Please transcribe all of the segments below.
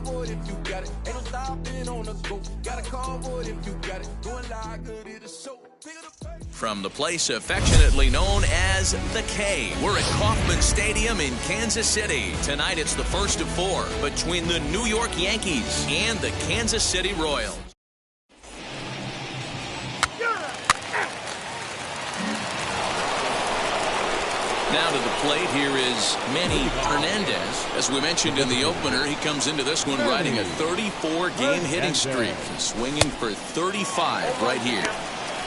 for it if you got it. Ain't no stopping on the go. Got a call for it if you got it. Doing like good is a show. From the place affectionately known as the K, we're at Kauffman Stadium in Kansas City. Tonight it's the first of four between the New York Yankees and the Kansas City Royals. Now to the plate, here is Manny Hernandez. As we mentioned in the opener, he comes into this one riding a 34-game hitting streak, swinging for 35 right here.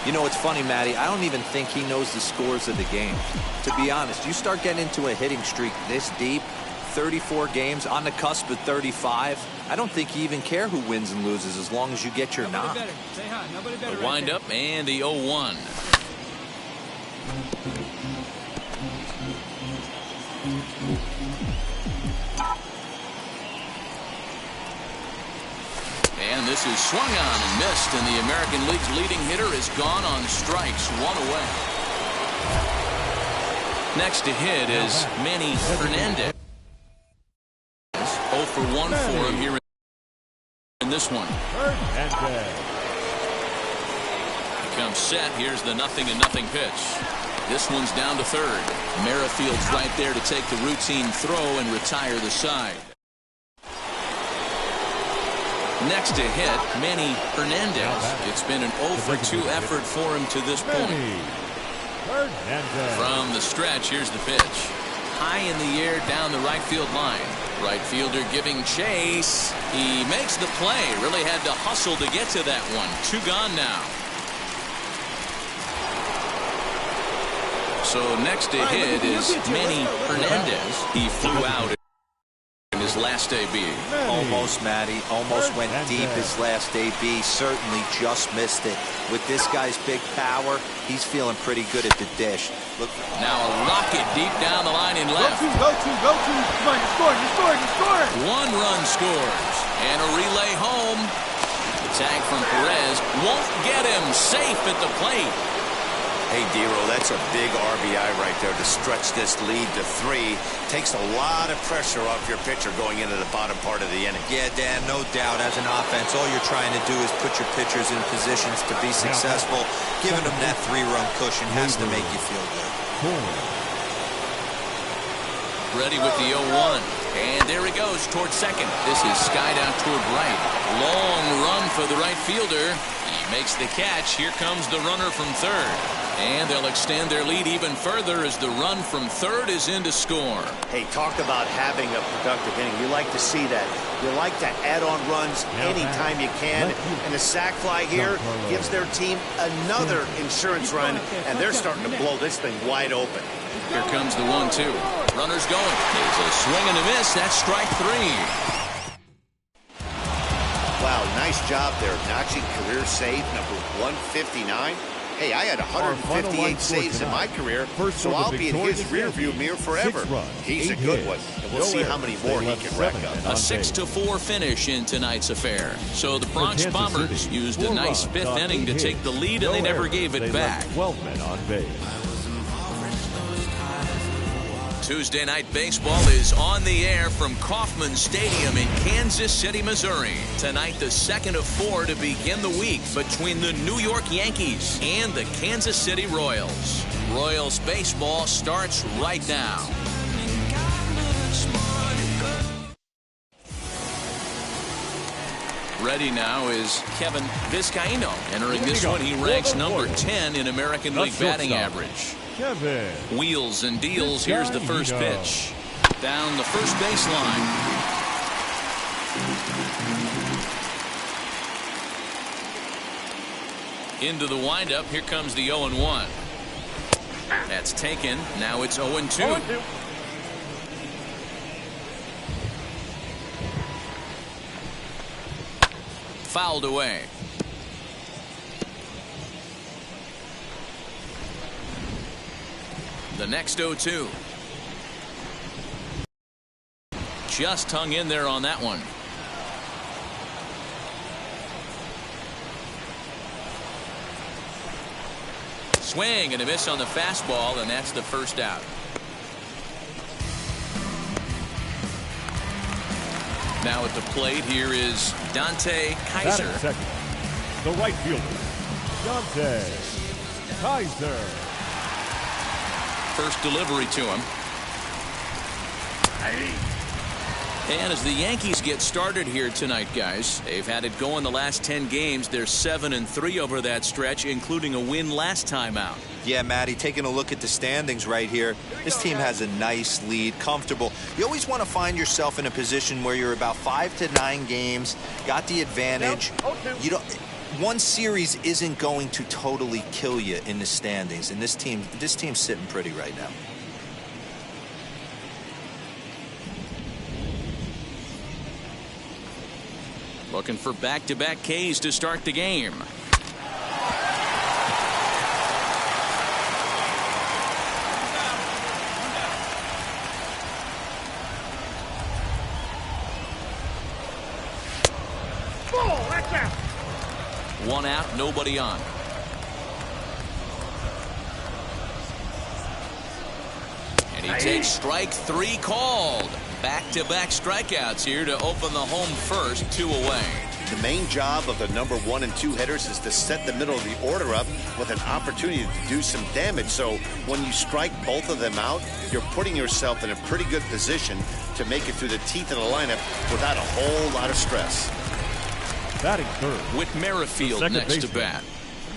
You know, it's funny, Matty. I don't even think he knows the scores of the game. To be honest, you start getting into a hitting streak this deep, 34 games on the cusp of 35. I don't think you even care who wins and loses as long as you get your knock. The windup and the 0-1. And this is swung on and missed, and the American League's leading hitter is gone on strikes, one away. Next to hit is Manny Hernandez. 0 for 1 for him here in this one. He comes set. Here's the 0-0 pitch. This one's down to third. Merrifield's right there to take the routine throw and retire the side. Next to hit, Manny Hernandez. It's been an 0 for 2 effort for him to this point. From the stretch, here's the pitch. High in the air down the right field line. Right fielder giving chase. He makes the play. Really had to hustle to get to that one. 2 gone now. So next to hit is Manny Hernandez. He flew out in his last AB. Almost, Matty. Almost went deep his last AB. Certainly just missed it. With this guy's big power, he's feeling pretty good at the dish. Look. Now a rocket deep down the line in left. Go to. Come on, you're scoring. 1 run scores. And a relay home. The tag from Perez won't get him. Safe at the plate. Hey, Dero, that's a big RBI right there to stretch this lead to 3. Takes a lot of pressure off your pitcher going into the bottom part of the inning. Yeah, Dan, no doubt. As an offense, all you're trying to do is put your pitchers in positions to be successful. Giving them that 3-run cushion has to make you feel good. Ready with the 0-1. And there he goes toward second. This is skied out toward right. Long run for the right fielder. He makes the catch. Here comes the runner from third. And they'll extend their lead even further as the run from third is in to score. Hey, talk about having a productive inning. You like to see that. You like to add on runs anytime you can. And the sac fly here gives their team another insurance run, and they're starting to blow this thing wide open. Here comes the 1-2. Runner's going. It's a swing and a miss. That's strike 3. Wow, nice job there. Notching career save number 159. Hey, I had 158 saves in my career, so I'll be in his rearview mirror forever. He's a good one, and we'll see how many more he can rack up. A 6-4 finish in tonight's affair. So the Bronx Bombers used a nice 5th inning to take the lead, and they never gave it back. 12 men on base. Tuesday Night Baseball is on the air from Kauffman Stadium in Kansas City, Missouri. Tonight, the 2nd of 4 to begin the week between the New York Yankees and the Kansas City Royals. Royals baseball starts right now. Ready now is Kevin Vizcaíno. Entering this one, he ranks number 10 in American League batting average. Wheels and deals. Here's the first pitch. Down the first baseline. Into the windup. Here comes the 0-1. That's taken. Now it's 0-2. Fouled away. The next 0-2. Just hung in there on that one. Swing and a miss on the fastball, and that's the first out. Now at the plate, here is Dante Kaiser. Batting second, the right fielder, Dante Kaiser. First delivery to him. And as the Yankees get started here tonight, guys, they've had it going the last 10 games. They're 7-3 over that stretch, including a win last time out. Yeah, Matty, taking a look at the standings right here, this team has a nice lead, comfortable. You always want to find yourself in a position where you're about 5 to 9 games, got the advantage. You don't. One series isn't going to totally kill you in the standings, and this team's sitting pretty right now. Looking for back-to-back Ks to start the game. One out, nobody on. And he takes strike 3 called. Back-to-back strikeouts here to open the home first, 2 away. The main job of the number 1 and 2 hitters is to set the middle of the order up with an opportunity to do some damage. So when you strike both of them out, you're putting yourself in a pretty good position to make it through the teeth of the lineup without a whole lot of stress. Batting third, Whit Merrifield next to bat.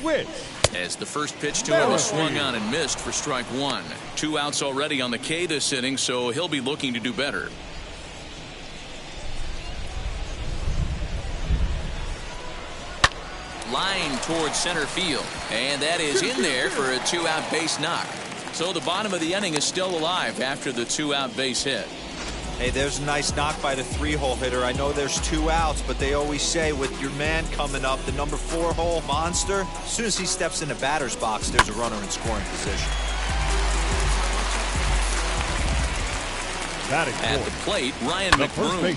Whit. As the first pitch to him is swung on and missed for strike 1. 2 outs already on the K this inning, so he'll be looking to do better. Line towards center field, and that is in there for a 2-out base knock. So the bottom of the inning is still alive after the 2-out base hit. Hey, there's a nice knock by the 3-hole hitter. I know there's 2 outs, but they always say with your man coming up, the number 4-hole monster, as soon as he steps in the batter's box, there's a runner in scoring position. At the plate, Ryan McBroom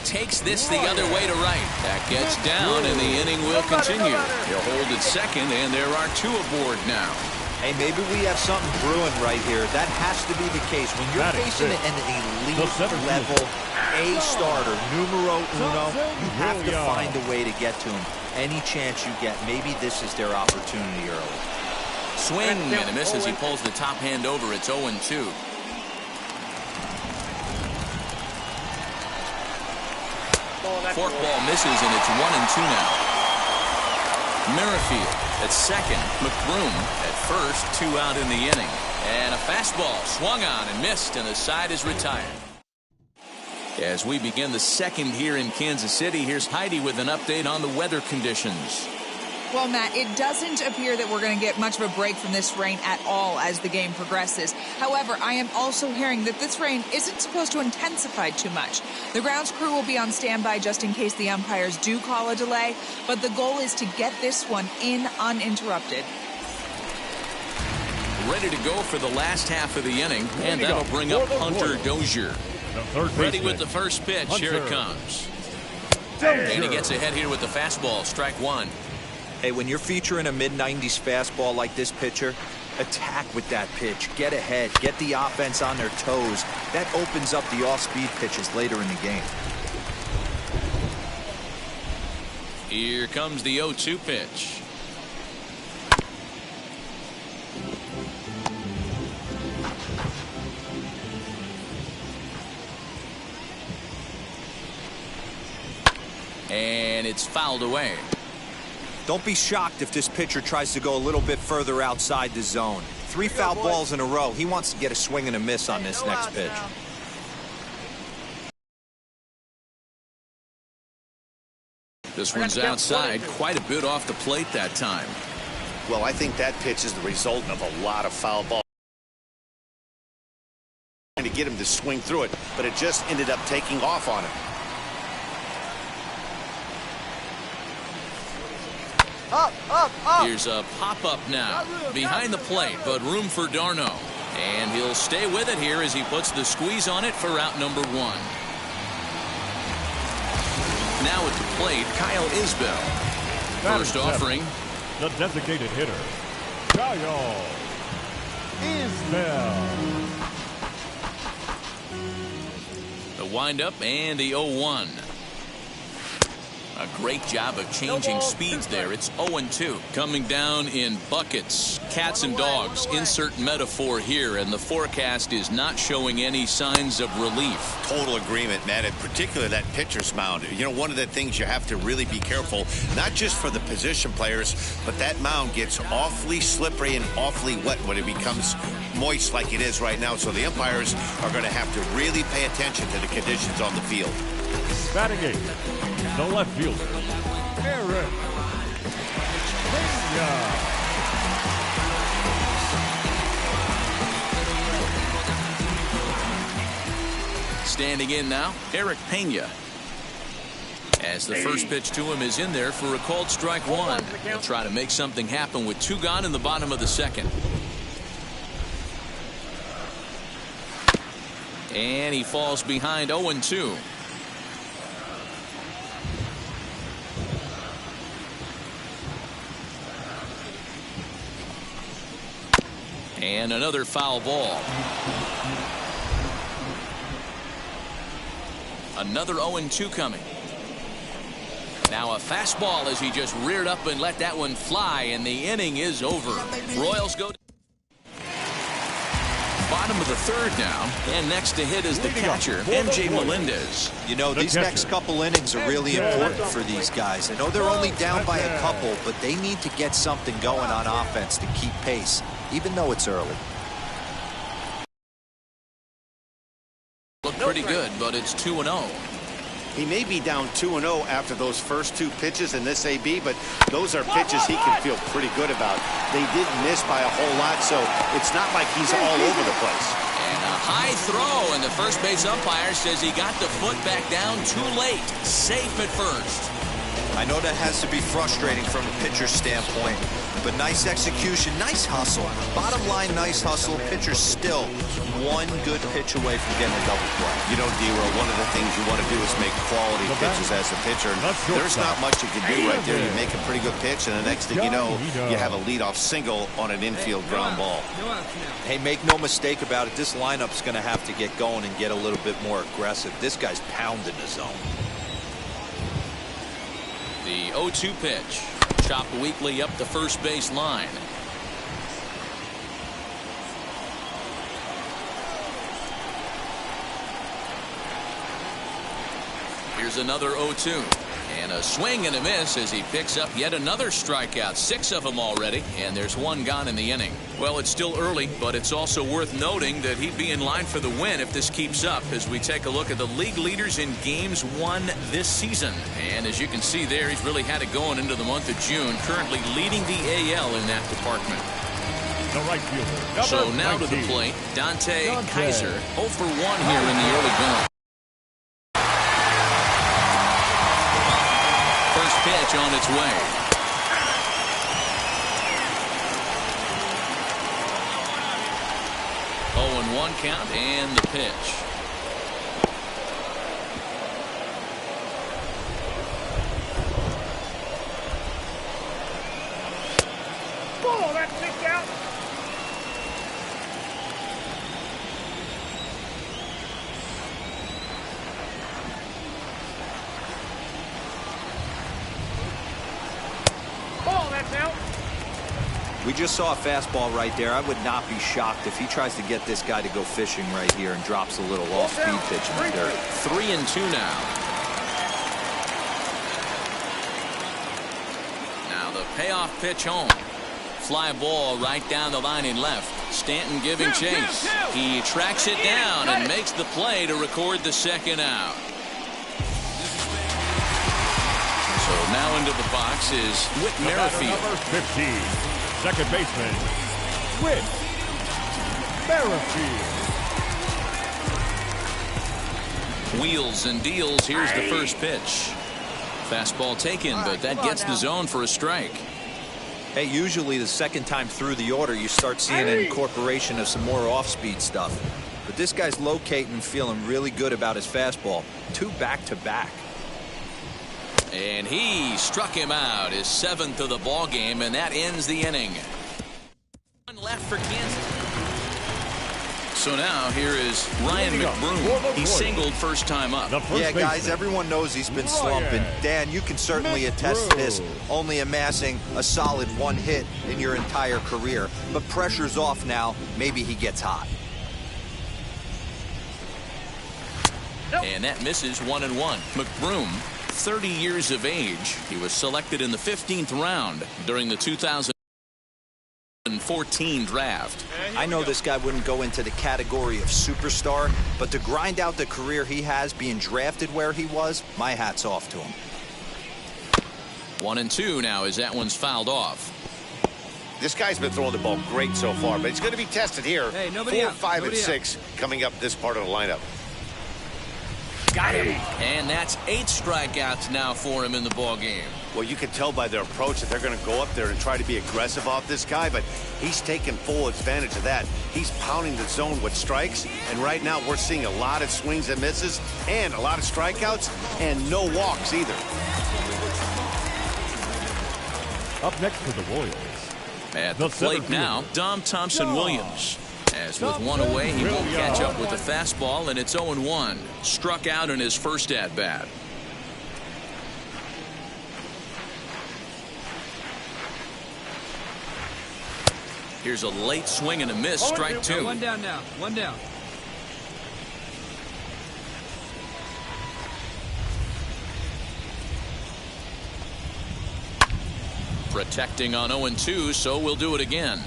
takes this the other way to right. That gets down, and the inning will continue. He'll hold at second, and there are 2 aboard now. Hey, maybe we have something brewing right here. That has to be the case. When you're facing an elite-level A starter, numero uno, you have to find a way to get to him. Any chance you get, maybe this is their opportunity early. Swing and a miss as he pulls the top hand over. It's 0-2. Forkball misses, and it's 1-2 now. Merrifield at second. McBroom at first. 2 out in the inning. And a fastball swung on and missed, and the side is retired. As we begin the second here in Kansas City, here's Heidi with an update on the weather conditions. Well, Matt, it doesn't appear that we're going to get much of a break from this rain at all as the game progresses. However, I am also hearing that this rain isn't supposed to intensify too much. The grounds crew will be on standby just in case the umpires do call a delay, but the goal is to get this one in uninterrupted. Ready to go for the last half of the inning, and that'll bring up Hunter Dozier. Ready with the first pitch. Here it comes. And he gets ahead here with the fastball. Strike 1. Hey, when you're featuring a mid-90s fastball like this pitcher, attack with that pitch. Get ahead. Get the offense on their toes. That opens up the off-speed pitches later in the game. Here comes the 0-2 pitch. And it's fouled away. Don't be shocked if this pitcher tries to go a little bit further outside the zone. 3 foul balls in a row. He wants to get a swing and a miss on this next pitch. This one's outside, quite a bit off the plate that time. Well, I think that pitch is the result of a lot of foul balls. Trying to get him to swing through it, but it just ended up taking off on him. Here's a pop-up now. Behind the plate, but room for d'Arnaud. And he'll stay with it here as he puts the squeeze on it for out number 1. Now at the plate, Kyle Isbell. First offering. The designated hitter, Kyle Isbell. The windup and the 0-1. A great job of changing speeds there. It's 0-2. Coming down in buckets. Cats and dogs. Insert metaphor here, and the forecast is not showing any signs of relief. Total agreement, Matt, and particularly that pitcher's mound. You know, one of the things you have to really be careful, not just for the position players, but that mound gets awfully slippery and awfully wet when it becomes moist like it is right now. So the umpires are going to have to really pay attention to the conditions on the field. Batting eighth, the left fielder, Eric Pena. Standing in now, Eric Pena. As the first pitch to him is in there for a called strike one. He'll try to make something happen with 2 gone in the bottom of the second. And he falls behind 0-2. And another foul ball. Another 0-2 coming. Now a fastball as he just reared up and let that one fly, and the inning is over. Royals go bottom of the third now, and next to hit is the catcher, MJ Melendez. You know, these next couple innings are really important for these guys. I know they're only down by a couple, but they need to get something going on offense to keep pace, even though it's early. Look pretty good, but it's 2-0. He may be down 2-0 after those first 2 pitches in this AB, but those are pitches he can feel pretty good about. They didn't miss by a whole lot, so it's not like he's all over the place. And a high throw, and the first base umpire says he got the foot back down too late. Safe at first. I know that has to be frustrating from a pitcher's standpoint, but nice execution, nice hustle. Bottom line, nice hustle. Pitcher's still 1 good pitch away from getting a double play. You know, D-Row, one of the things you want to do is make quality pitches as a pitcher. There's not much you can do right there. You make a pretty good pitch, and the next thing you know, you have a leadoff single on an infield ground ball. Hey, make no mistake about it, this lineup's going to have to get going and get a little bit more aggressive. This guy's pounding the zone. The 0-2 pitch. Chopped weakly up the first base line. Here's another 0-2. And a swing and a miss as he picks up yet another strikeout. 6 of them already, and there's 1 gone in the inning. Well, it's still early, but it's also worth noting that he'd be in line for the win if this keeps up as we take a look at the league leaders in games won this season. And as you can see there, he's really had it going into the month of June, currently leading the AL in that department. The right fielder. So now to the plate, Dante Kaiser, 0 for 1 here in the early going. First pitch on its way. Oh, and 1 count, and the pitch. Ball, that's 6 out. We just saw a fastball right there. I would not be shocked if he tries to get this guy to go fishing right here and drops a little off-speed pitch in the dirt. 3-2 now. Now the payoff pitch home. Fly ball right down the line in left. Stanton giving chase. He tracks it down and makes the play to record the second out. So now into the box is Whit Merrifield. Number 15, second baseman, Whit Merrifield. Wheels and deals. Here's the first pitch. Fastball taken, but that gets the zone for a strike. Hey, usually the second time through the order, you start seeing an incorporation of some more off-speed stuff. But this guy's locating and feeling really good about his fastball. 2 back-to-back. And he struck him out, his 7th of the ball game, and that ends the inning. 1 left for Kansas. So now here is Ryan McBroom. He singled first time up. Yeah, guys, everyone knows he's been slumping. Dan, you can certainly attest to this, only amassing a solid 1 hit in your entire career. But pressure's off now. Maybe he gets hot. And that misses 1-1. McBroom, 30 years of age. He was selected in the 15th round during the 2014 draft. I know this guy wouldn't go into the category of superstar, but to grind out the career he has being drafted where he was, my hat's off to him. 1-2 now as that one's fouled off. This guy's been throwing the ball great so far, but he's going to be tested here. 4, 5, and 6 coming up this part of the lineup. Got him. And that's 8 strikeouts now for him in the ball game. Well, you can tell by their approach that they're going to go up there and try to be aggressive off this guy, but he's taking full advantage of that. He's pounding the zone with strikes, and right now we're seeing a lot of swings and misses and a lot of strikeouts and no walks either. Up next for the Royals. At the plate now, Dom Thompson-Williams. As with one away, he won't catch up with the fastball, and it's 0-1. Struck out in his first at-bat. Here's a late swing and a miss, strike 2. 1 down now, 1 down. Protecting on 0-2, so we'll do it again.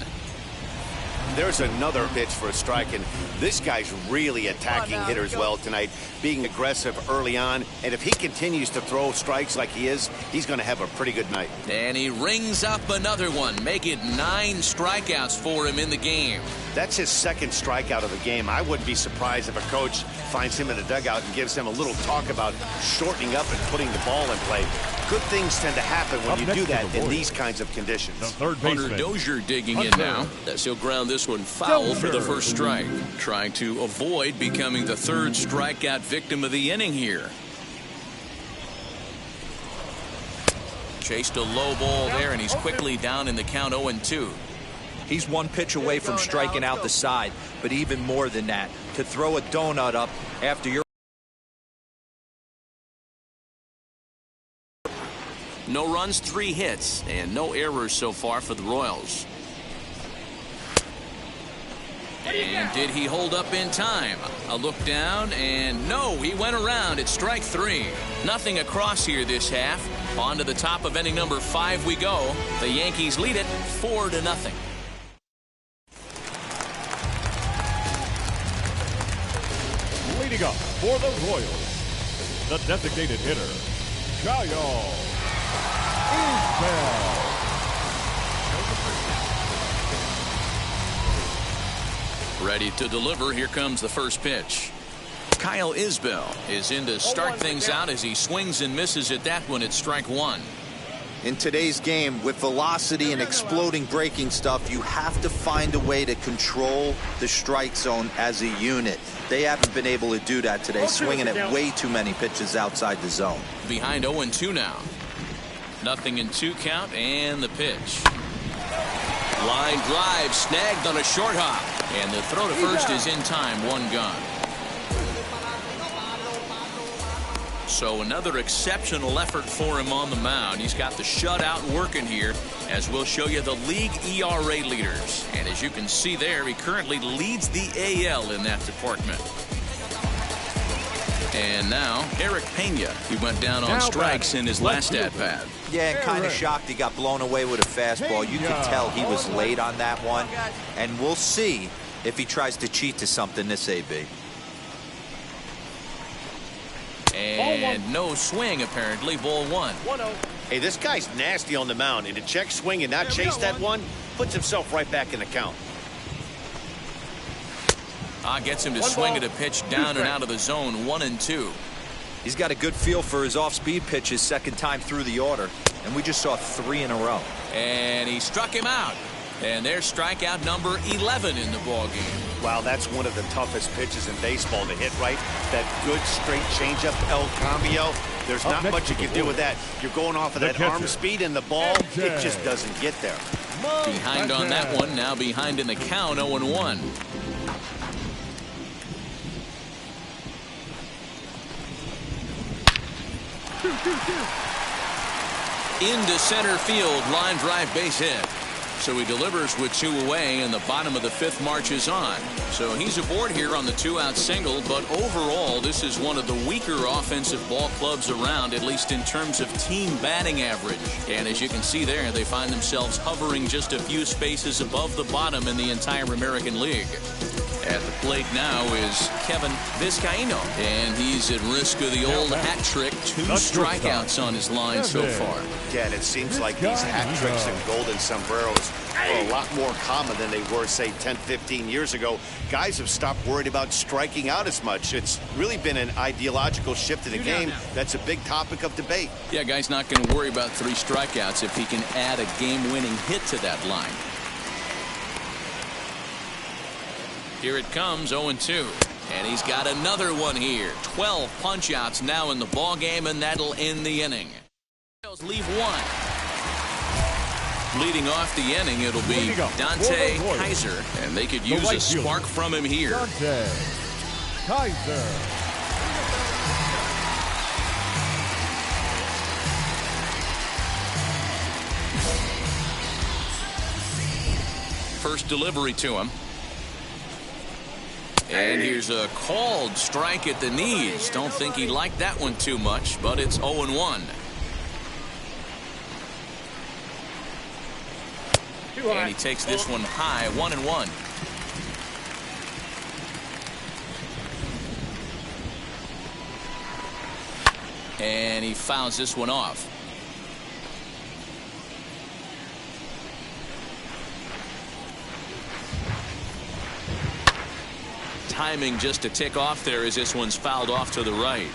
There's another pitch for a strike, and this guy's really attacking hitters well tonight, being aggressive early on, and if he continues to throw strikes like he is, he's going to have a pretty good night. And he rings up another one, make it 9 strikeouts for him in the game. That's his 2nd strikeout of the game. I wouldn't be surprised if a coach finds him in the dugout and gives him a little talk about shortening up and putting the ball in play. Good things tend to happen when you do that in these kinds of conditions. Hunter Dozier digging in now, as he'll ground this one foul for the first strike. Trying to avoid becoming the 3rd strikeout victim of the inning here. Chased a low ball there, and he's quickly down in the count 0-2. He's 1 pitch away from striking out the side, but even more than that, to throw a donut up after your... No runs, 3 hits, and no errors so far for the Royals. And did he hold up in time? A look down, and no, he went around. It's strike 3. Nothing across here this half. On to the top of inning number 5 we go. The Yankees lead it 4-0. Leading up for the Royals, the designated hitter, Kyle Isbell. Ready to deliver. Here comes the first pitch. Kyle Isbell is in to start things out as he swings and misses at that one at strike 1. In today's game, with velocity and exploding breaking stuff, you have to find a way to control the strike zone as a unit. They haven't been able to do that today, swinging at way too many pitches outside the zone. Behind 0-2 now. 0-2 count, and the pitch. Line drive snagged on a short hop, and the throw to first is in time. 1 gone. So another exceptional effort for him on the mound. He's got the shutout working here, as we'll show you the league ERA leaders. And as you can see there, he currently leads the AL in that department. And now Eric Pena. He went down on strikes in his last at-bat. Yeah, and kind of shocked he got blown away with a fastball. You could tell he was late on that one. And we'll see if he tries to cheat to something this AB. And no swing, apparently. Ball 1. Hey, this guy's nasty on the mound, and to check swing and not chase that one puts himself right back in the count. Gets him to swing at a pitch down and out of the zone. 1-2. He's got a good feel for his off-speed pitches, 2nd time through the order, and we just saw 3 in a row. And he struck him out. And there's strikeout number 11 in the ball game. Wow, that's one of the toughest pitches in baseball to hit, right? That good straight changeup, El Cambio. There's not much you can do with that. You're going off of that arm speed, and the ball, it just doesn't get there. Behind on that one, now behind in the count, 0-1. Into center field, line drive base hit. So he delivers with 2 away, and the bottom of the 5th marches on. So he's aboard here on the 2-out single, but overall, this is one of the weaker offensive ball clubs around, at least in terms of team batting average. And as you can see there, they find themselves hovering just a few spaces above the bottom in the entire American League. At the plate now is Kevin Vizcaíno, and he's at risk of the old hat trick. 2 strikeouts on his line so far. Yeah, and it seems like these hat tricks and golden sombreros are a lot more common than they were, say, 10, 15 years ago. Guys have stopped worried about striking out as much. It's really been an ideological shift in the game. That's a big topic of debate. Yeah, guy's not going to worry about 3 strikeouts if he can add a game-winning hit to that line. Here it comes, 0-2. And he's got another one here. 12 punch-outs now in the ball game, and that'll end the inning. Leave 1. Leading off the inning, it'll be Dante Kaiser, and they could use a spark from him here. Dante Kaiser. First delivery to him. And here's a called strike at the knees. Don't think he liked that one too much, but it's 0-1. And he takes this one high, 1-1. And he fouls this one off. Timing just to tick off there as this one's fouled off to the right.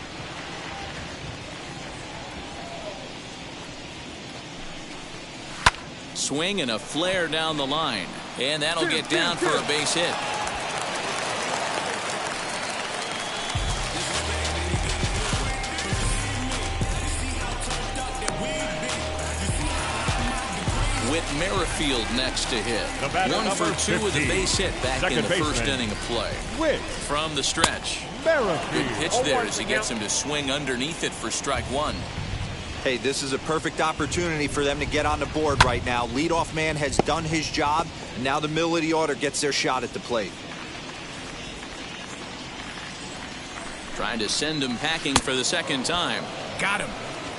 Swing and a flare down the line, and that'll get down for a base hit. Whit Merrifield next to hit. 1 for 2 with a base hit back in the first inning of play. From the stretch. Good pitch there as he gets him to swing underneath it for strike 1. Hey, this is a perfect opportunity for them to get on the board right now. Leadoff man has done his job, and now the middle of the order gets their shot at the plate. Trying to send him packing for the 2nd time. Got him.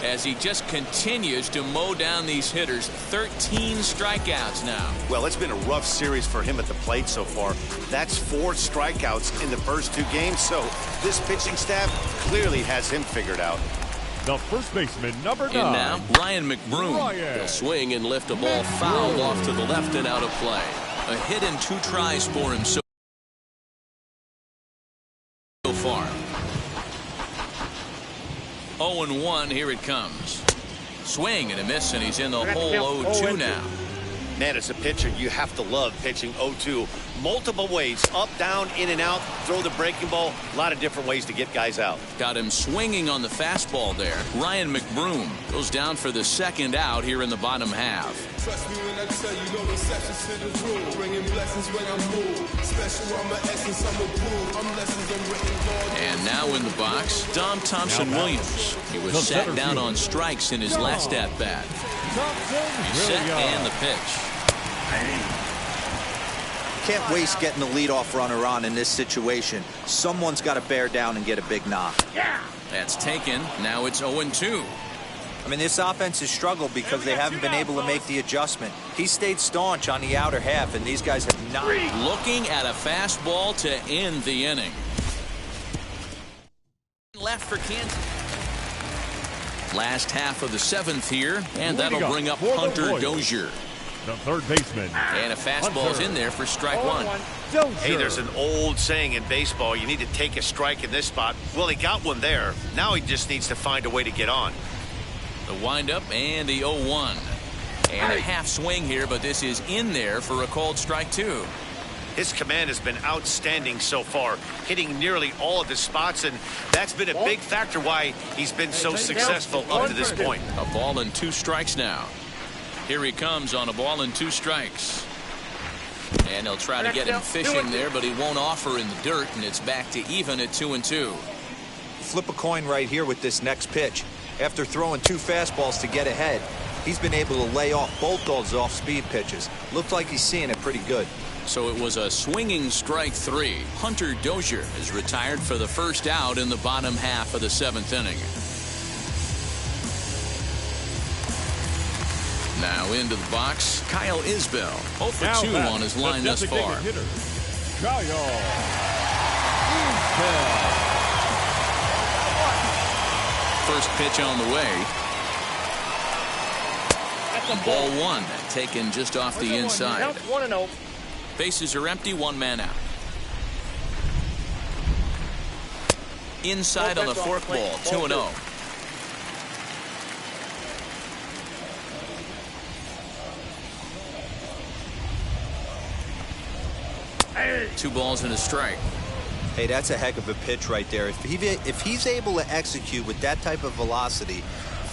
As he just continues to mow down these hitters. 13 strikeouts now. Well, it's been a rough series for him at the plate so far. That's 4 strikeouts in the first 2 games, so this pitching staff clearly has him figured out. The first baseman, number 9. And now, Ryan McBroom. He'll swing and lift a ball fouled off to the left and out of play. A hit and 2 tries for him so far. 0-1, here it comes. Swing and a miss, and he's in the hole 0-2 now. Man, as a pitcher, you have to love pitching 0-2. Multiple ways, up, down, in and out, throw the breaking ball. A lot of different ways to get guys out. Got him swinging on the fastball there. Ryan McBroom goes down for the 2nd out here in the bottom half. Trust me when I tell you, no exceptions to the rule. Bringing blessings when I move. Special, I'm an essence, I'm a proof. I'm lessons, I'm written. And now in the box, Dom Thompson-Williams. He was sat down on strikes in his last at-bat. He's set and the pitch. Can't waste getting the leadoff runner on in this situation. Someone's got to bear down and get a big knock. That's taken. Now it's 0-2. I mean, this offense has struggled because they haven't been able to make the adjustment. He stayed staunch on the outer half, and these guys have not. Looking at a fastball to end the inning. Left for Kansas. Last half of the 7th here, and that'll bring up Hunter Dozier. The third baseman. And a fastball's in there for strike 1. Hey, there's an old saying in baseball, you need to take a strike in this spot. Well, he got one there. Now he just needs to find a way to get on. The windup and the 0-1. And a half swing here, but this is in there for a called strike 2. His command has been outstanding so far, hitting nearly all of his spots, and that's been a big factor why he's been so successful up to this point. A ball and 2 strikes now. Here he comes on a ball and 2 strikes. And they'll try to get him fishing there, but he won't offer in the dirt, and it's back to even at 2-2. Flip a coin right here with this next pitch. After throwing 2 fastballs to get ahead, he's been able to lay off both those off-speed pitches. Looks like he's seeing it pretty good. So it was a swinging strike 3. Hunter Dozier is retired for the first out in the bottom half of the 7th inning. Now into the box, Kyle Isbell. 0 for 2 on his line thus far. Hitter, Kyle Isbell. First pitch on the way. Ball 1, taken just off the inside. 1-0. Bases are empty, 1 man out. Inside on the forkball, 2-0. Hey. 2 balls and a strike. Hey, that's a heck of a pitch right there. If he's able to execute with that type of velocity,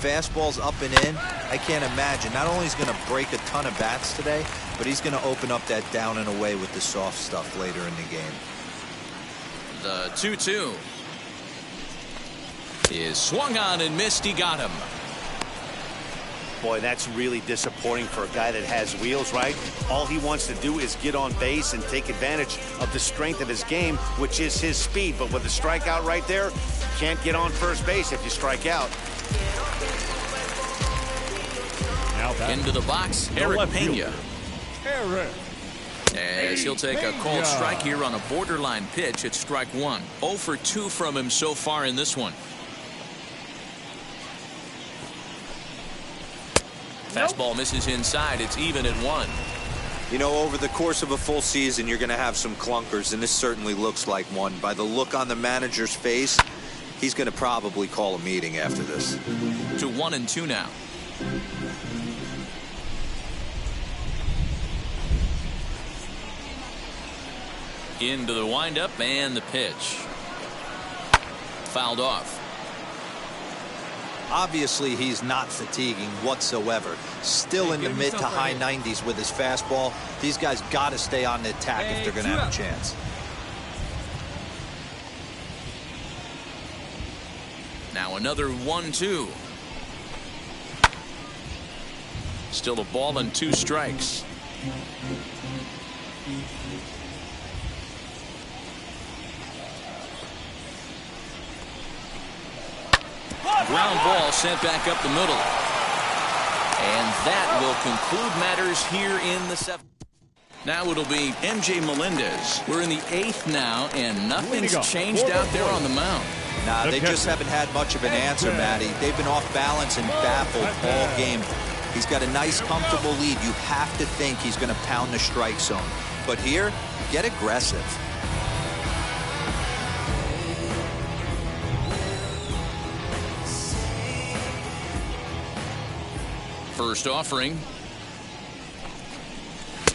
fastballs up and in, I can't imagine. Not only is he going to break a ton of bats today, but he's going to open up that down and away with the soft stuff later in the game. The 2-2 is swung on and missed. He got him. Boy, that's really disappointing for a guy that has wheels, right? All he wants to do is get on base and take advantage of the strength of his game, which is his speed. But with a strikeout right there, you can't get on first base if you strike out. Into the box, Eric Pena. As he'll take a called strike here on a borderline pitch at strike 1. 0 for 2 from him so far in this one. Fastball misses inside. It's even at 1. You know, over the course of a full season, you're going to have some clunkers, and this certainly looks like one. By the look on the manager's face, he's going to probably call a meeting after this. To 1-2 now. Into the windup and the pitch. Fouled off. Obviously, he's not fatiguing whatsoever. Still in the mid to high 90s with his fastball. These guys got to stay on the attack if they're going to have a chance. Now another 1-2. Still a ball and 2 strikes. Ground ball sent back up the middle. And that will conclude matters here in the 7th. Now it'll be MJ Melendez. We're in the 8th now, and nothing's changed out there on the mound. Nah, they just haven't had much of an answer, Matty. They've been off balance and baffled all game. He's got a nice, comfortable lead. You have to think he's going to pound the strike zone. But here, get aggressive. First offering.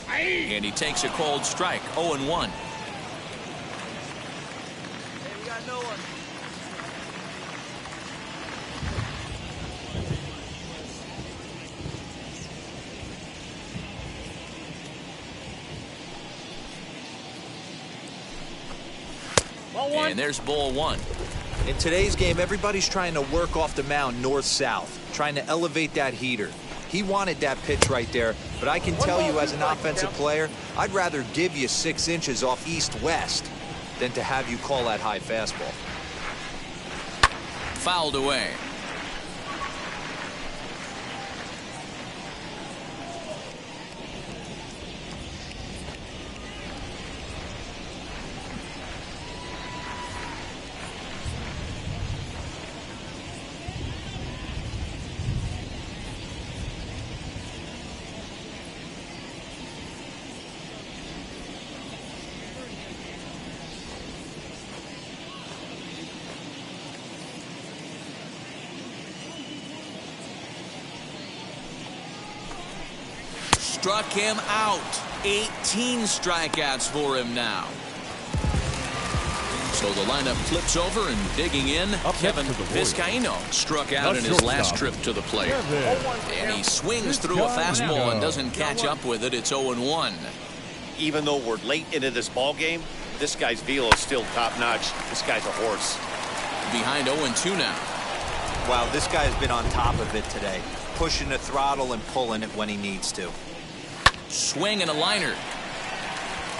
And he takes a cold strike. 0-1. We got no one. And there's ball 1. In today's game, everybody's trying to work off the mound north-south, trying to elevate that heater. He wanted that pitch right there, but I can tell you as an offensive player, I'd rather give you 6 inches off east-west than to have you call that high fastball. Fouled away. Struck him out. 18 strikeouts for him now. So the lineup flips over and digging in. Kevin Vizcaíno struck out in his last trip to the plate. And he swings through a fastball and doesn't catch up with it. It's 0-1. Even though we're late into this ball game, this guy's velo is still top-notch. This guy's a horse. Behind 0-2 now. Wow, this guy has been on top of it today, pushing the throttle and pulling it when he needs to. Swing and a liner.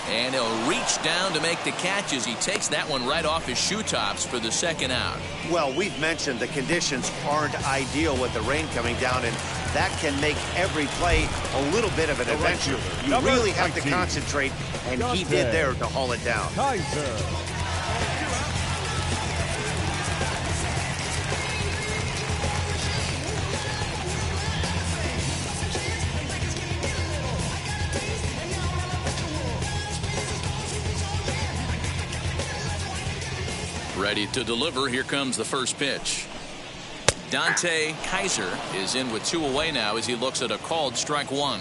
And he'll reach down to make the catch as he takes that one right off his shoe tops for the second out. Well, we've mentioned the conditions aren't ideal with the rain coming down, and that can make every play a little bit of an adventure. You really have to concentrate, and he did there to haul it down. Ready to deliver. Here comes the first pitch. Dante Kaiser is in with 2 away now as he looks at a called strike 1.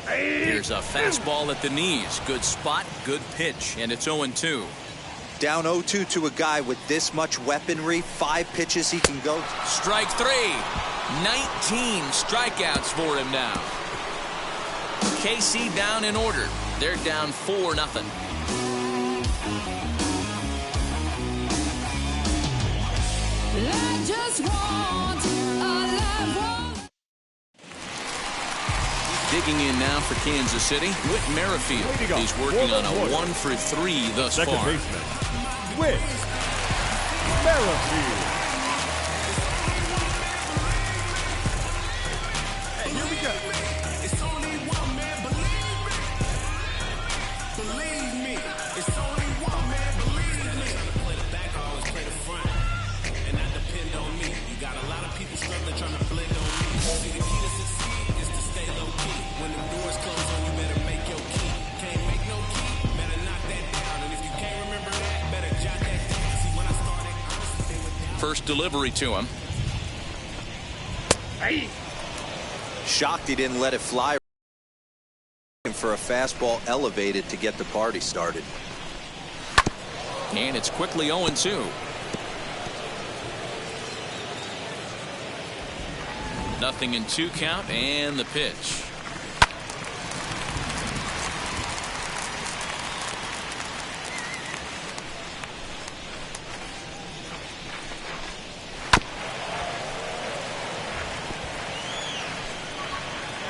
Here's a fastball at the knees. Good spot, good pitch, and it's 0-2. Down 0-2 to a guy with this much weaponry, 5 pitches he can go. Strike 3. 19 strikeouts for him now. KC down in order. They're down 4-0. Digging in now for Kansas City, Whit Merrifield. He's working on a 1-for-3 thus far. Second baseman, Whit Merrifield. Hey, here we go. It's only one man, believe me. It's only one man, believe me. Trying to play the back, I always play the front. And I depend on me. You got a lot of people struggling trying to blend on me. See, the key to succeed is to stay low key. When the doors close on you, better make your key. Can't make no key, better knock that down. And if you can't remember that, better jot that down. See, when I started, honestly, they were down. First delivery to him. Hey! Shocked he didn't let it fly for a fastball elevated to get the party started. And it's quickly 0-2. Nothing in 2 count and the pitch.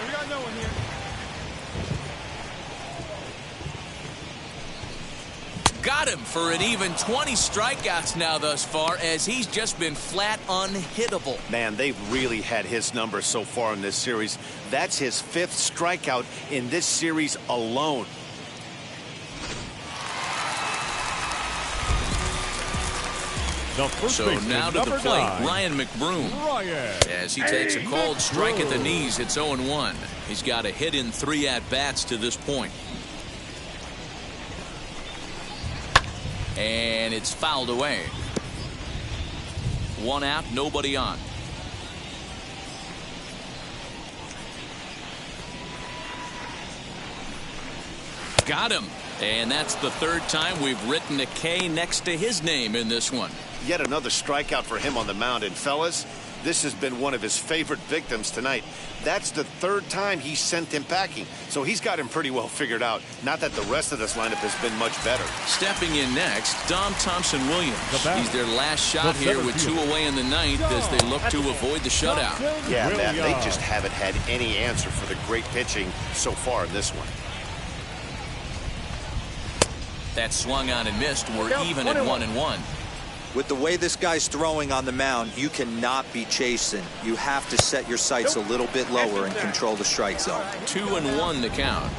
We got no one here. Got him for an even 20 strikeouts now thus far, as he's just been flat unhittable. Man, they've really had his number so far in this series. That's his 5th strikeout in this series alone. So now to the plate, Ryan McBroom. As he takes a called strike at the knees, it's 0-1. He's got a hit in 3 at-bats to this point. And it's fouled away. 1 out, nobody on. Got him. And that's the 3rd time we've written a K next to his name in this one. Yet another strikeout for him on the mound. And fellas, this has been one of his favorite victims tonight. That's the 3rd time he sent him packing. So he's got him pretty well figured out. Not that the rest of this lineup has been much better. Stepping in next, Dom Thompson-Williams. He's their last shot here with 2 away in the 9th as they look to avoid the shutout. Yeah, Matt, they just haven't had any answer for the great pitching so far in this one. That swung on and missed. We're even at 1-1. With the way this guy's throwing on the mound, you cannot be chasing. You have to set your sights a little bit lower and control the strike zone. 2-1 the count.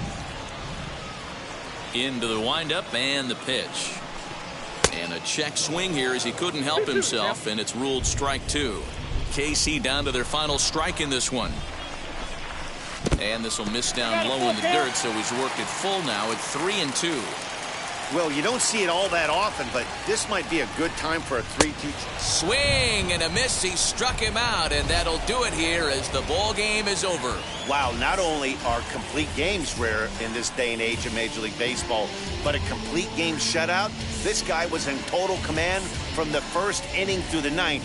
Into the windup and the pitch. And a check swing here as he couldn't help himself, and it's ruled strike 2. KC down to their final strike in this one. And this will miss down low in the dirt, so he's worked it full now at 3-2. Well, you don't see it all that often, but this might be a good time for a 3-2. Swing and a miss. He struck him out, and that'll do it here as the ball game is over. Wow, not only are complete games rare in this day and age of Major League Baseball, but a complete game shutout. This guy was in total command from the 1st inning through the 9th.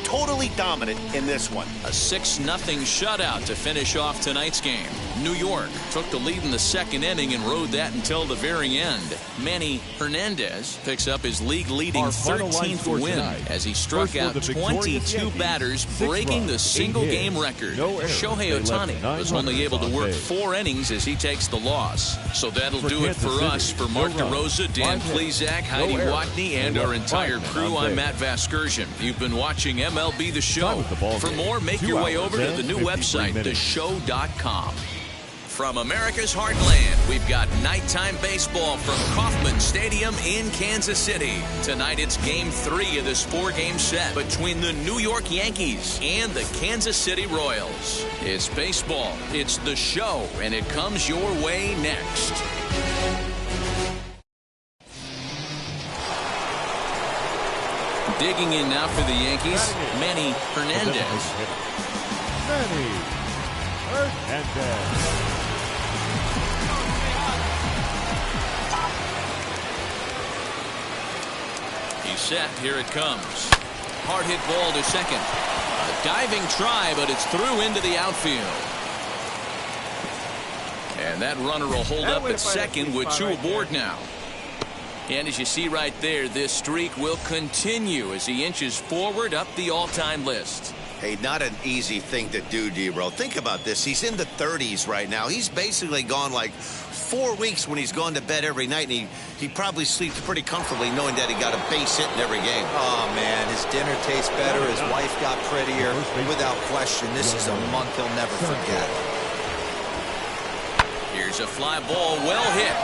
Totally dominant in this one. A 6-0 shutout to finish off tonight's game. New York took the lead in the second inning and rode that until the very end. Manny Hernandez picks up his league-leading 13th win as he struck out 22 batters, breaking the single-game record. Shohei Ohtani was only able to work 4 innings as he takes the loss. So that'll do it for us. For Mark DeRosa, Dan Plesac, Heidi Watney, and our entire crew, I'm Matt Vasgersian. You've been watching MLB The Show. For more, make your way over to the new website, theshow.com. From America's heartland, we've got nighttime baseball from Kauffman Stadium in Kansas City. Tonight, it's Game 3 of this 4-game set between the New York Yankees and the Kansas City Royals. It's baseball, it's The Show, and it comes your way next. Digging in now for the Yankees, Manny Hernandez. Manny Hernandez. He's set. Here it comes. Hard hit ball to second. A diving try, but it's through into the outfield. And that runner will hold up at second with 2 aboard now. And as you see right there, this streak will continue as he inches forward up the all-time list. Hey, not an easy thing to do, D-Row. Think about this. He's in the 30s right now. He's basically gone like 4 weeks when he's gone to bed every night, and he probably sleeps pretty comfortably knowing that he got a base hit in every game. Oh, man, his dinner tastes better. His wife got prettier. Without question, this is a month he'll never forget. Here's a fly ball, well hit.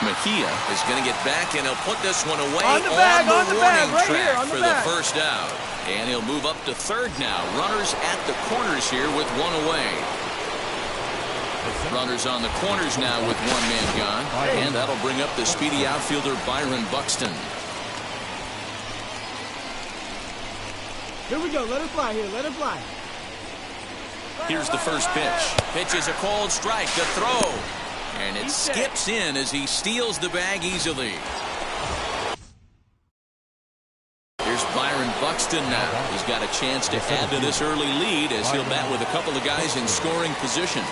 Mejia is going to get back, and he'll put this one away on the warning track for the first out. And he'll move up to third now. Runners at the corners here with 1 away. Runners on the corners now with 1 man gone. And that'll bring up the speedy outfielder Byron Buxton. Here we go. Let it fly here. Let it fly. Here's the first pitch. Pitch is a cold strike. The throw. And it skips in as he steals the bag easily. Here's Byron Buxton now. He's got a chance to add to this early lead as he'll bat with a couple of guys in scoring position.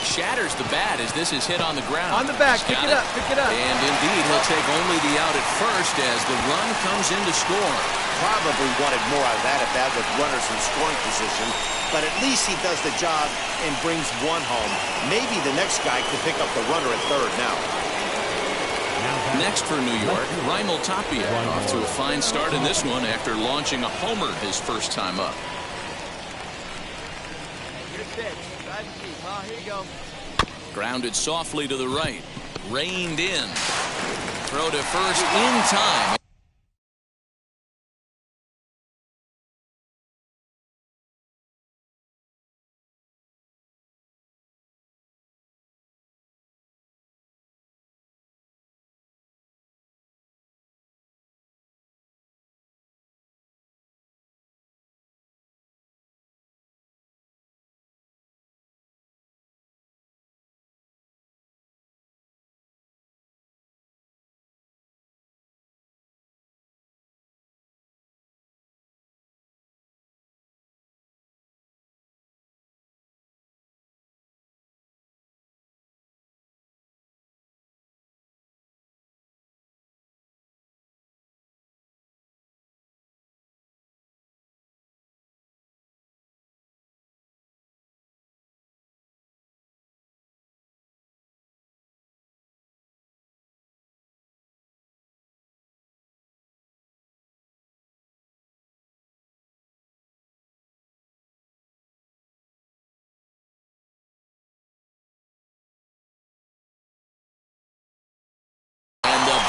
Shatters the bat as this is hit on the ground. On the back, pick it up, pick it up. And indeed, he'll take only the out at first as the run comes in to score. Probably wanted more out of that with runners in scoring position, but at least he does the job and brings 1 home. Maybe the next guy could pick up the runner at third now. Next for New York, Raimel Tapia off to a fine start in this one after launching a homer his first time up. Good pitch. Drive it deep. Oh, here you go. Grounded softly to the right. Reined in. Throw to first in time.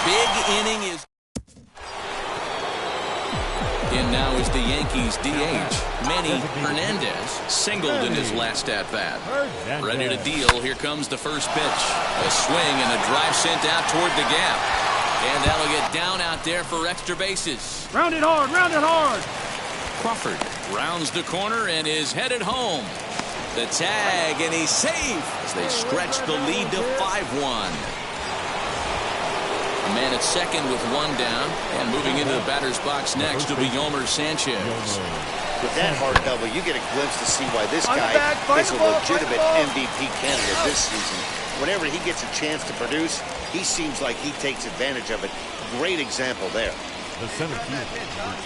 Big inning is in now is the Yankees DH. Manny Hernandez singled in his last at-bat. Ready to deal. Here comes the first pitch. A swing and a drive sent out toward the gap. And that'll get down out there for extra bases. Round it hard, round it hard. Crawford rounds the corner and is headed home. The tag, and he's safe as they stretch the lead to 5-1. Man at second with one down. And moving into the batter's box next will be Yolmer Sanchez. With that hard double, you get a glimpse to see why this guy is a legitimate MVP candidate this season. Whenever he gets a chance to produce, he seems like he takes advantage of it. Great example there.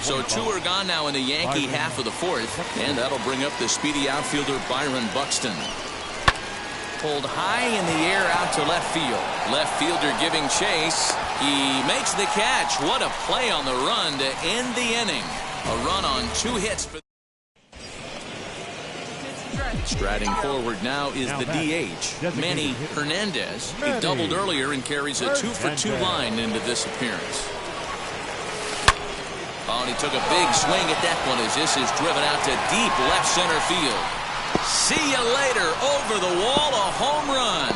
So two are gone now in the Yankee half of the fourth, and that'll bring up the speedy outfielder Byron Buxton. Pulled high in the air out to left field. Left fielder giving chase. He makes the catch. What a play on the run to end the inning. A run on 2 hits. Striding forward now is the DH, Manny Hernandez. He doubled earlier and carries a 2-for-2 line into this appearance. Oh, and he took a big swing at that one as this is driven out to deep left center field. See you later. Over the wall, a home run.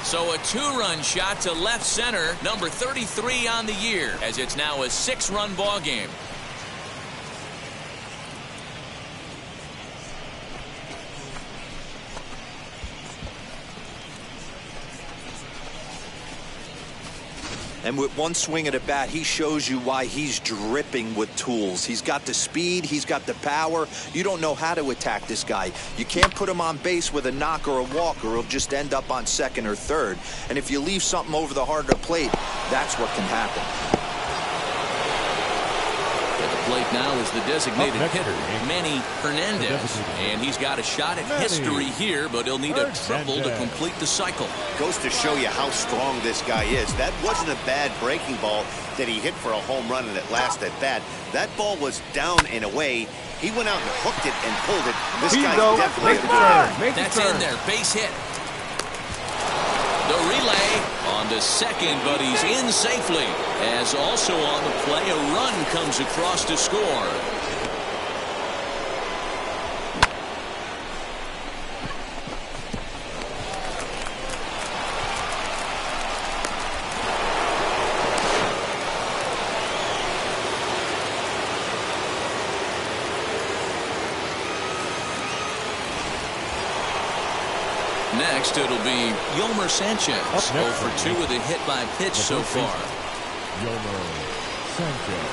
So a 2-run shot to left center, number 33 on the year, as it's now a 6-run ball game. And with one swing at a bat, he shows you why he's dripping with tools. He's got the speed, he's got the power. You don't know how to attack this guy. You can't put him on base with a knock or a walk, or he'll just end up on second or third. And if you leave something over the heart of the plate, that's what can happen. At the plate now is the designated hitter, Manny Hernandez. And he's got a shot at history here, but he'll need a triple to complete the cycle. Goes to show you how strong this guy is. That wasn't a bad breaking ball that he hit for a home run in that last at bat. That ball was down and away. He went out and hooked it and pulled it. This guy's definitely a good. That's in there. Base hit. The relay on to second, but he's in safely. As also on the play, a run comes across to score. Next, it'll be Yolmer Sanchez. 0-for-2 with a hit by pitch so far. Yolmer Sanchez.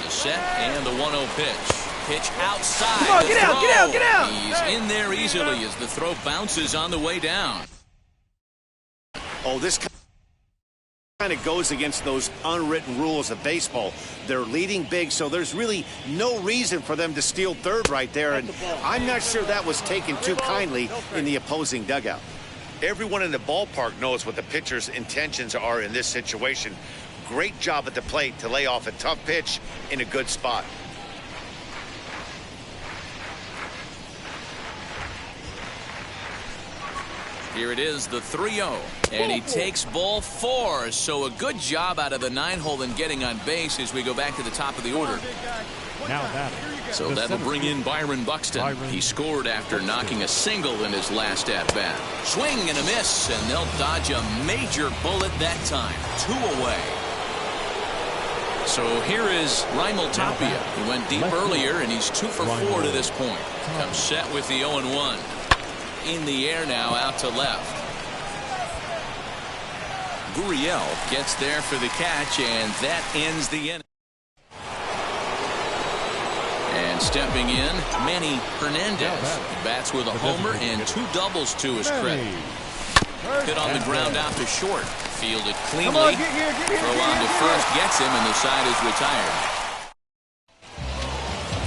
The set and the 1-0 pitch. Pitch outside. Come on, get out, get out, get out! He's in there easily as the throw bounces on the way down. Oh, this kind of goes against those unwritten rules of baseball. They're leading big, so there's really no reason for them to steal third right there, and I'm not sure that was taken too kindly in the opposing dugout. Everyone in the ballpark knows what the pitcher's intentions are in this situation. Great job at the plate to lay off a tough pitch in a good spot. Here it is, the 3-0, and he takes ball 4. So a good job out of the 9-hole in getting on base as we go back to the top of the order. So that'll bring in Byron Buxton. He scored after knocking a single in his last at-bat. Swing and a miss, and they'll dodge a major bullet that time. 2 away. So here is Raimel Tapia. He went deep earlier, and he's 2-for-4 to this point. Comes set with the 0-1. In the air now, out to left. Gurriel gets there for the catch, and that ends the inning. And stepping in, Manny Hernandez bats with a homer and 2 doubles to his credit. Hit on the ground out to short. Fielded cleanly. Throw on to first gets him, and the side is retired.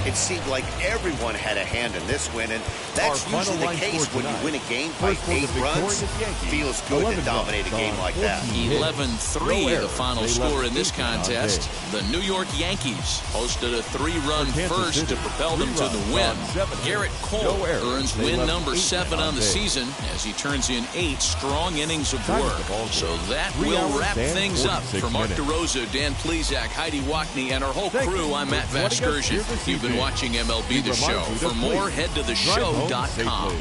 It seemed like everyone had a hand in this win, and that's usually the case when you win a game by 8 runs. Feels good to dominate a game like that. 11-3 the final score in this contest. The New York Yankees hosted a 3-run first to propel them to the win. Garrett Cole earns win number 7 on the season as he turns in 8 strong innings of work. So that will wrap things up. For Mark DeRosa, Dan Plesac, Heidi Wackney, and our whole crew, I'm Matt Vasgersian. You've been watching MLB The Show. For more, head to theshow.com.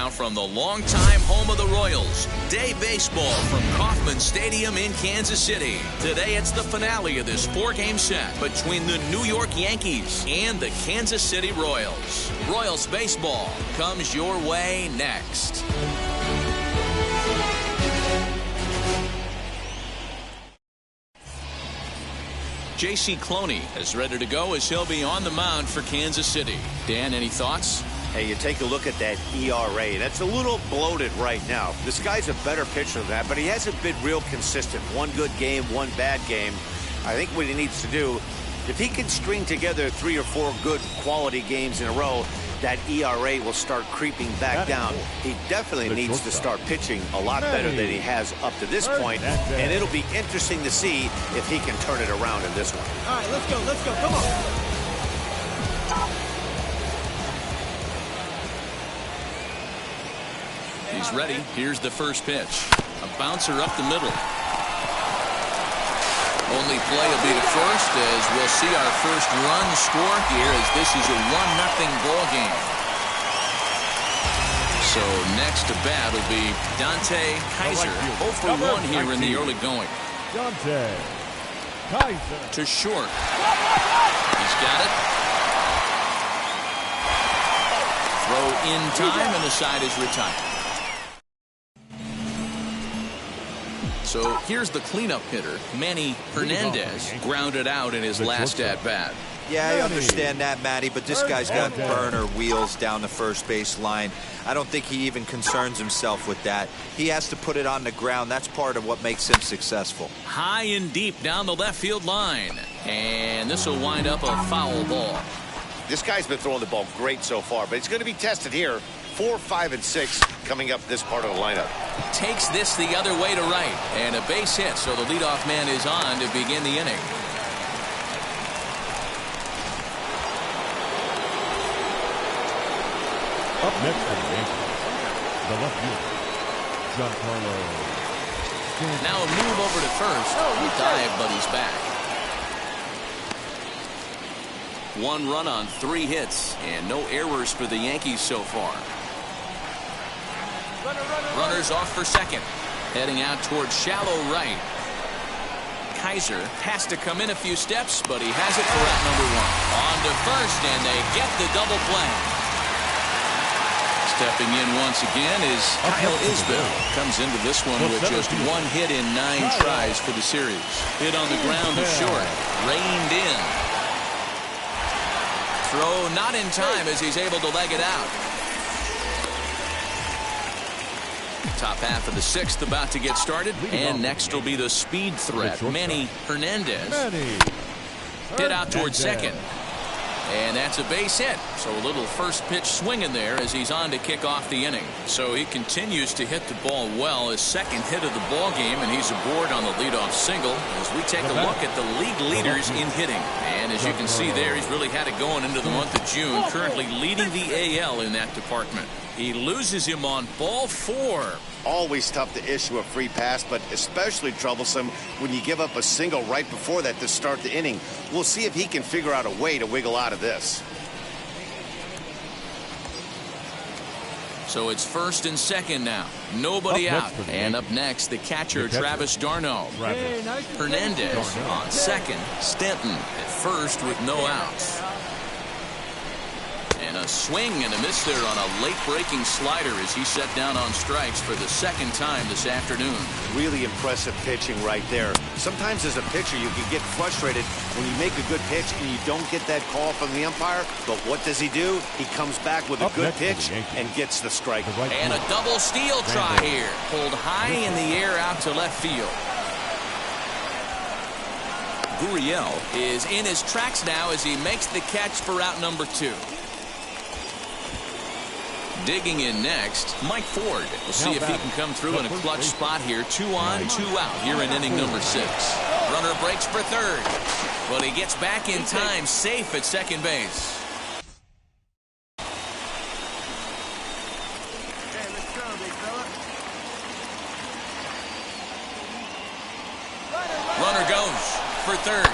now from the longtime home of the Royals. Day baseball from Kauffman Stadium in Kansas City. Today it's the finale of this 4-game set between the New York Yankees and the Kansas City Royals. Royals baseball comes your way next. J.C. Cloney is ready to go as he'll be on the mound for Kansas City. Dan, any thoughts? Hey, you take a look at that ERA. That's a little bloated right now. This guy's a better pitcher than that, but he hasn't been real consistent. One good game, one bad game. I think what he needs to do, if he can string together 3 or 4 good quality games in a row, that ERA will start creeping back down. He definitely needs to start pitching a lot better than he has up to this point, and it'll be interesting to see if he can turn it around in this one. All right, let's go, come on. He's ready. Here's the first pitch. A bouncer up the middle. Only play will be to first as we'll see our first run score here as this is a 1-0 ball game. So next to bat will be Dante Kaiser. 0 for 1 here in the early going. Dante Kaiser. To short. He's got it. Throw in time and the side is retired. So here's the cleanup hitter, Manny Hernandez, grounded out in his last at-bat. Yeah, I understand that, Matty, but this guy's got burner wheels down the first base line. I don't think he even concerns himself with that. He has to put it on the ground. That's part of what makes him successful. High and deep down the left field line. And this will wind up a foul ball. This guy's been throwing the ball great so far, but it's going to be tested here. 4, 5, and 6 coming up this part of the lineup. Takes this the other way to right. And a base hit, so the leadoff man is on to begin the inning. Up next for the Yankees, the left fielder, Giancarlo. Now a move over to first. He dive, but he's back. 1 run on 3 hits, and no errors for the Yankees so far. Runners off for second. Heading out towards shallow right. Kaiser has to come in a few steps, but he has it for out number 1. On to first, and they get the double play. Stepping in once again is Kyle Isbell. Comes into this one with just 1 hit in 9 tries for the series. Hit on the ground to short. Reined in. Throw not in time as he's able to leg it out. Top half of the 6th about to get started. And next will be the speed threat, Manny Hernandez. Hit out towards second. And that's a base hit. So a little first pitch swing in there as he's on to kick off the inning. So he continues to hit the ball well. His second hit of the ball game, and he's aboard on the leadoff single as we take a look at the league leaders in hitting. And as you can see there, he's really had it going into the month of June, currently leading the AL in that department. He loses him on ball 4. Always tough to issue a free pass, but especially troublesome when you give up a single right before that to start the inning. We'll see if he can figure out a way to wiggle out of this. So it's first and second now. Nobody out. And up next, the catcher, Travis d'Arnaud. Hernandez on second. Stanton at first with no outs. And a swing and a miss there on a late-breaking slider as he set down on strikes for the 2nd time this afternoon. Really impressive pitching right there. Sometimes as a pitcher, you can get frustrated when you make a good pitch and you don't get that call from the umpire. But what does he do? He comes back with a good pitch and gets the strike. And a double steal try here. Pulled high in the air out to left field. Gurriel is in his tracks now as he makes the catch for out number 2. Digging in next, Mike Ford. We'll see if he can come through in a clutch spot here. 2 on, 2 out here in inning number 6. Runner breaks for third, but he gets back in time, safe at second base. Runner goes for third.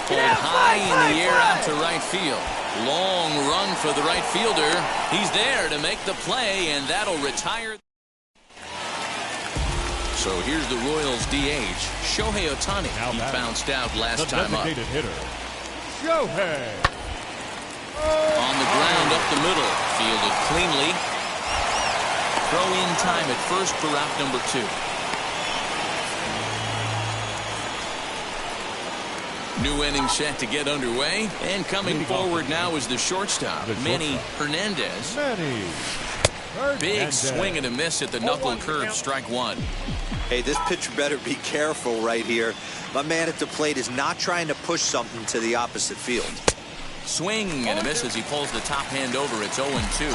Pulled high in the air out to right field. Long run for the right fielder. He's there to make the play, and that'll retire. So here's the Royals DH, Shohei Ohtani. He bounced out last time up. Hitter, Shohei. On the ground up the middle. Fielded cleanly. Throw in time at first for out number 2. New inning set to get underway. And coming forward now is the shortstop, Manny Hernandez. Big swing and a miss at the knuckle curve, strike 1. Hey, this pitcher better be careful right here. My man at the plate is not trying to push something to the opposite field. Swing and a miss as he pulls the top hand over. It's 0-2.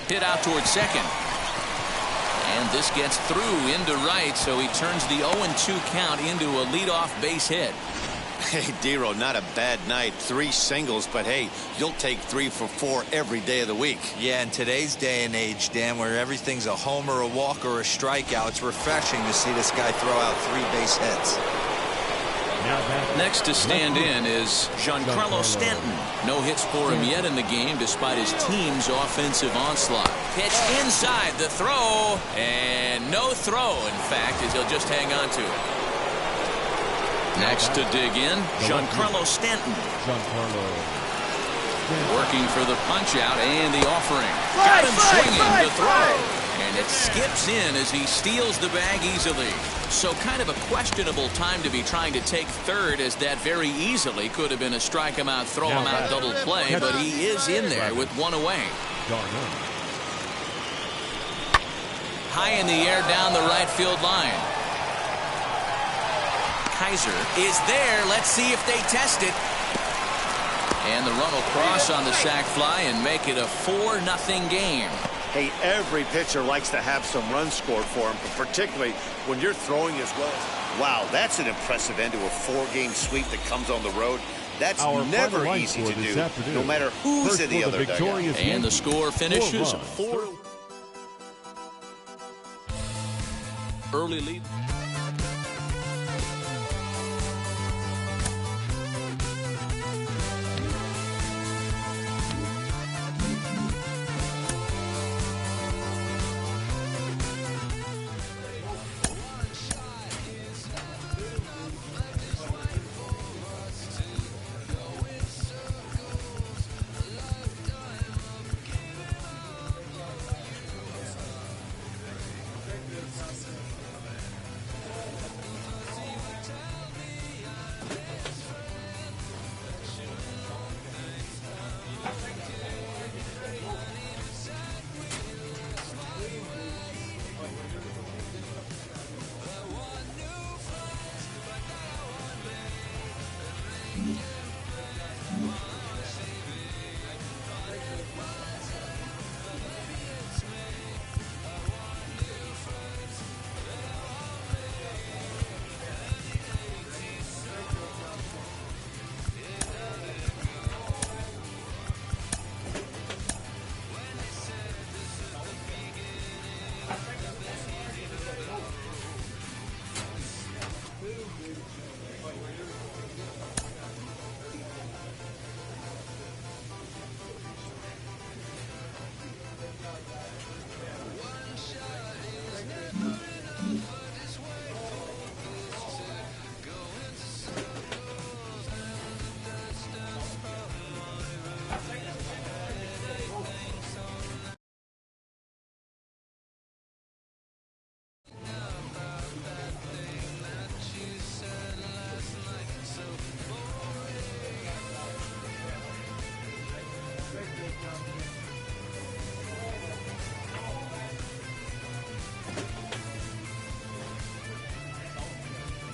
Hit out towards second. And this gets through into right, so he turns the 0-2 count into a leadoff base hit. Hey, Dero, not a bad night. 3 singles, but hey, you'll take 3 for 4 every day of the week. Yeah, in today's day and age, Dan, where everything's a homer, a walk, or a strikeout, it's refreshing to see this guy throw out 3 base hits. Next to stand in is Giancarlo Stanton. No hits for him yet in the game despite his team's offensive onslaught. Pitch inside the throw, and no throw, in fact, as he'll just hang on to it. Next to dig in, Giancarlo Stanton. Working for the punch out and the offering. Got him swinging to throw. And it skips in as he steals the bag easily. So kind of a questionable time to be trying to take third, as that very easily could have been a strike him out, throw him out double play, but he is in there with 1 away. High in the air down the right field line. Kaiser is there. Let's see if they test it. And the run will cross on the sac fly and make it a 4-0 game. Hey, every pitcher likes to have some runs scored for him, but particularly when you're throwing as well. Wow, that's an impressive end to a 4-game sweep that comes on the road. That's never easy to do, no matter who's in the other dugout. And the score finishes 4. Early lead.